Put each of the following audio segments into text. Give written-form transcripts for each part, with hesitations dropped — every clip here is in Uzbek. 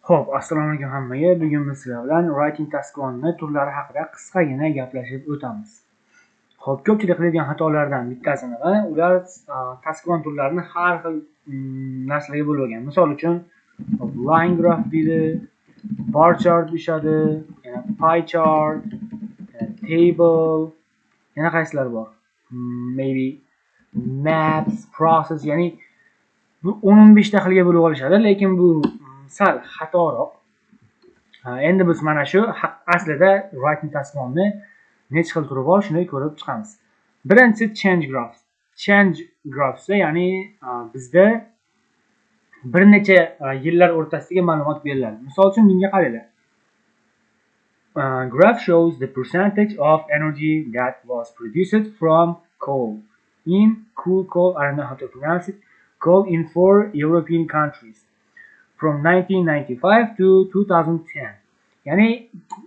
Xo'p, assalomu alaykum hammaga. Bugun biz sizlar bilan writing task 1 turlari haqida qisqagina gaplashib o'tamiz. Xo'p, ko'pchilik qiladigan xatolardan bittasi nima? Ular task 1 turlarini har xil narsalarga bo'lib olgan. Misol uchun, line graph deydi, bar chart deyshadi, yana pie chart, table, yana qaysilar bor? Maybe maps, process, ya'ni bu 10-15 ta xilga bo'lib olishadi, lekin bu sal xatoroq. Endi biz mana shu aslida writing task 1ni necha xil turi bor, shuni ko'rib chiqamiz. Birinchisi change graphs. Change graphs ya'ni bizda bir necha yillar o'rtasidagi ma'lumot beriladi. Misol uchun bunga qaranglar. Graph shows the percentage of energy that was produced from coal in coal, I don't know how to pronounce it, coal in 4 European countries from 1995 to 2010. Ya'ni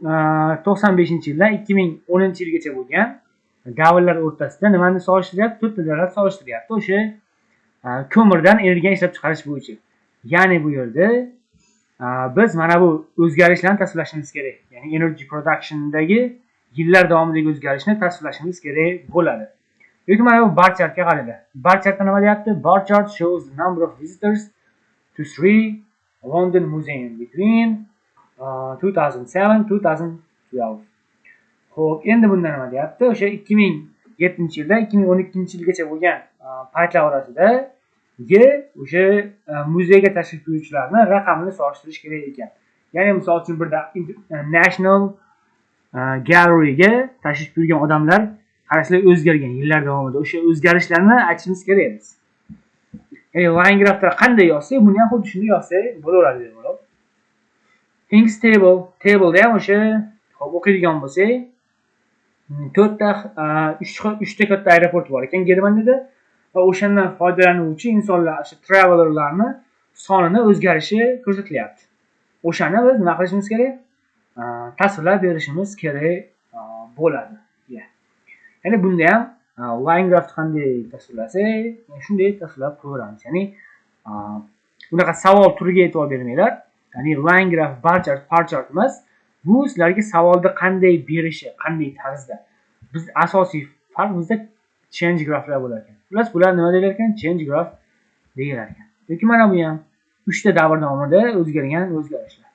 95-yildan 2010-yilgacha bo'lgan davrlar o'rtasida nimani solishtiryapti? 4 ta davlat solishtiryapti. O'sha ko'mirdan energiya ishlab chiqarish bo'yicha. Ya'ni bu yerda biz mana bu o'zgarishlarni tasvirlashimiz kerak. Ya'ni energy productiondagi yillar davomidagi o'zgarishni tasvirlashimiz kerak bo'ladi. Yoki mana bu bar chartga qaranglar. Bar chartda nima deyapti? Bar chart shows the number of visitors to 3 London Museum between 2007-2012. Xo'p, endi bunda nima deyapti? O'sha 2007-yildan 2012-yilgacha bo'lgan paytlar orasida o'sha muzeyga tashrif buyuruvchilarni raqamini solishtirish kerak ekan. Ya'ni misol uchun burada National Gallery'ga tashrif buyurgan odamlar qarashlar o'zgargan yillar davomida. O'sha o'zgarishlarni aytishimiz kerak biz. Ya'ni line graphda qanday yozsak, buni ham xuddi shunday yozsak bo'laveradi deb o'ylab. Things table da ham o'sha o'qiydigan bo'lsak, 3 ta katta aeroport bor ekan Germaniyada va o'shandan foydalanuvchi insonlar, o'sha travelerlarni sonini o'zgarishi ko'rsatilyapti. O'shani biz nima qilishimiz kerak? Tasvirlab berishimiz kerak bo'ladi. Ya'ni bunda ham line graph qanday tasvirlasak, shunday tasvirlab ko'ramiz. Ya'ni bunaqa savol turiga e'tibor bermanglar. Ya'ni line graph, bar chart, par chart emas. Bu sizlarga savolni qanday berishi, qanday tarzda. Biz asosiy farq bizda change graphlar bo'lar ekan. Plus bular nima deylar ekan? Change graph deylar ekan. Yoki mana bu ham 3 ta davr davomida o'zgargan o'zgarishlar.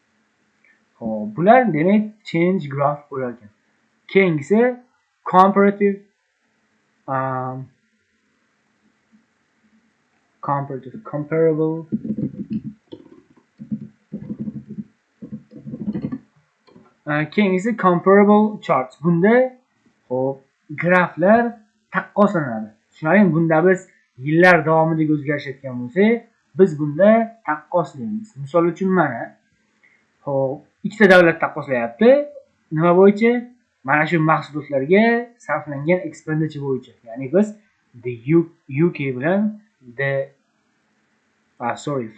Xo'p, bular demak change graph bo'lar ekan. Keyingisi comparable keyingisi comparable charts. Bunda xo'p, graflar taqqoslanadi. Tushunarlimi? Bunda biz yillar davomidagi o'zgarishayotgan bo'lsa, biz bunda taqqoslaymiz. Misol uchun mana xo'p, ikkita davlat taqqoslayapti. Nima bo'yicha? Mana shu mahsulotlarga sarflangan expenditure bo'yicha. Ya'ni biz the UK bilan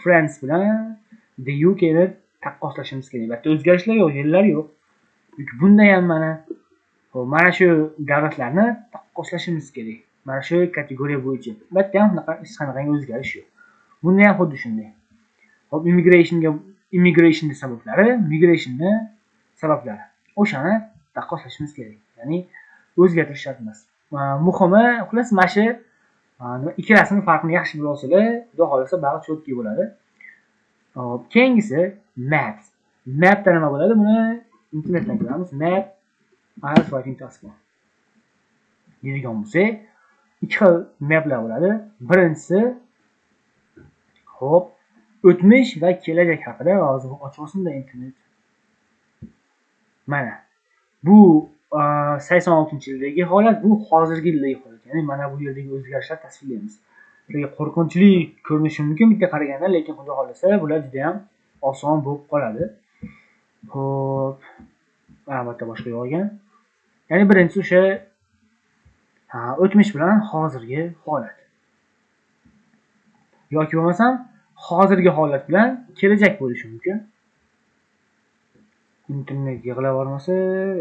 France bilan the UK ni taqqoslashimiz kerak. Bitta o'zgarishlar yo'q, yillar yo'q. Bunda ham mana shu davlatlarni taqqoslashimiz kerak. Mana shu kategoriya bo'yicha. Bitta ham hech qanday o'zgarish yo'q. Bunda ham xuddi shunday. Hop, immigration sabablari, migrationni sabablari. O'shani taqqoslashimiz kerak. Ya'ni o'zgartirish shart emas. Muhimi, xullas mana shu ikkalasining farqini yaxshi bilib olsalar, xudo xolasa bag'i cho'tki bo'ladi. Hop, keyingisi maps. Mapda nima bo'ladi? Buni internetdan ko'ramiz. Map IELTS writing task 1 deydigan bo'lsak, ikki xil maplar bo'ladi. Birinchisi hop, o'tmish va kelajak haqida. Hozir ochib olsin-da internet. Mana bu 86-yildagi holat, bu hozirgi yildagi holat. Ya'ni mana bu yerdagi o'zgarishlar tasvirlaymiz. Sizga qo'rqinchli ko'rinishi mumkin bitta qaraganda, lekin xudo xolasa bular juda ham oson bo'lib qoladi. Xo'p, albatta boshqa yo'qgan. Ya'ni birinchisi o'sha o'tmish bilan hozirgi holat. Yoki bo'lmasam hozirgi holat bilan kelajak bo'lishi mumkin. Internet yig'lab bormasa,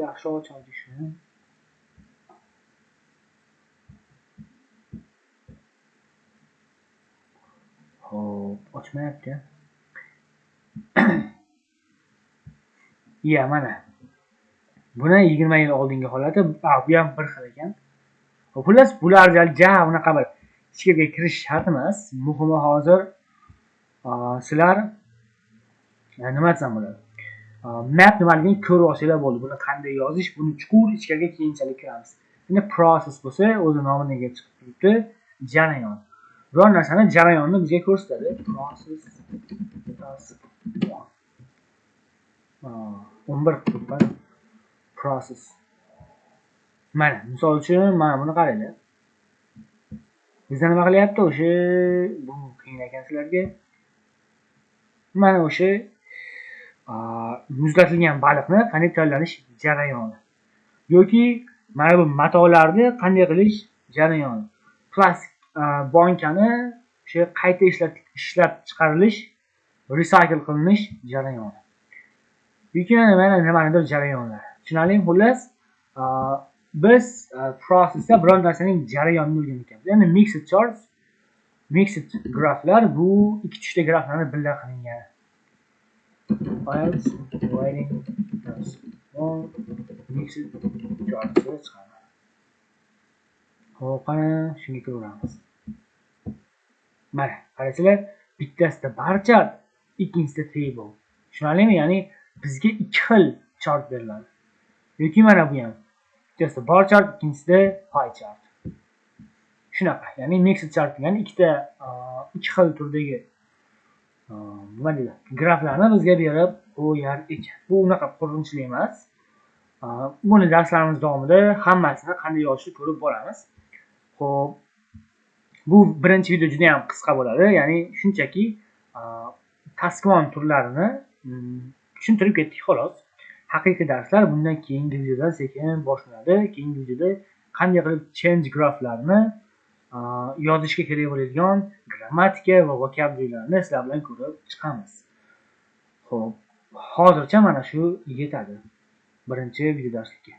yaxshi ochadi shuni. Hop, ochmayapti. Iya, mana. Buni 20 yil oldingi holati, bu ham bir xil ekan. Xullas, bular unaqa bir ichkariga kirish shart emas. Muhimi hozir sizlar nima desam bo'ladi? Map nimaligini ko'rib olsanglar bo'ldi. Buni qanday yozish, buni chuqur ichkariga keyinchalik kiramiz. Endi process bo'lsa, o'zi nomiga chiqib turibdi, jarayon. Biror narsani jarayonni bizga ko'rsatadi. Process 11 turibdi. Process. Mana, misol uchun, mana buni qaranglar. Bizda nima qilyapti? O'sha bu qiyin ekan sizlarga. Mana o'sha muzlatilgan baliqni qanday tayyorlanish jarayoni yoki mana bu matolarni qanday qilish jarayoni, plastik bankani o'sha qayta ishlab chiqarilish, recycle qilinish jarayoni yoki mana nimanidir jarayonlar. Tushunarlimi? Xullas, biz processda biron narsaning jarayonini o'rganayapmiz. Ya'ni mixed charts, mixed graflar bu ikki tushda graflarni birga qilingan. Files, writing, transform, mixed charts chiqadi. Xo'p, qani shunga kiraveramiz. Mana, qarasizlar, bittasida bar chart, ikkinchisida table. Tushunarlimi? Ya'ni bizga ikki xil chart beriladi. Yoki mana bu ham. Bittasida bar chart, ikkinchisida pie chart. Shunaqa. Ya'ni mixed chart degani ikki xil turdagi nima deydi? Graflarni bizga berib qo'yar ekan. Bu unaqa qo'rqinchli emas. Buni darslarimiz davomida hammasini qanday yozishni ko'rib boramiz. Xo'p, bu birinchi video juda ham qisqa bo'ladi. Ya'ni shunchaki taskmon turlarini tushuntirib ketdik xolos. Haqiqiy darslar bundan keyingi videodan sekin boshlanadi. Keyingi videoda qanday qilib change graflarni yozishga kerak bo'ladigan grammatika va vokabullarni sizlar bilan ko'rib chiqamiz. Xo'p, hozircha mana shu yetadi birinchi video darslikka.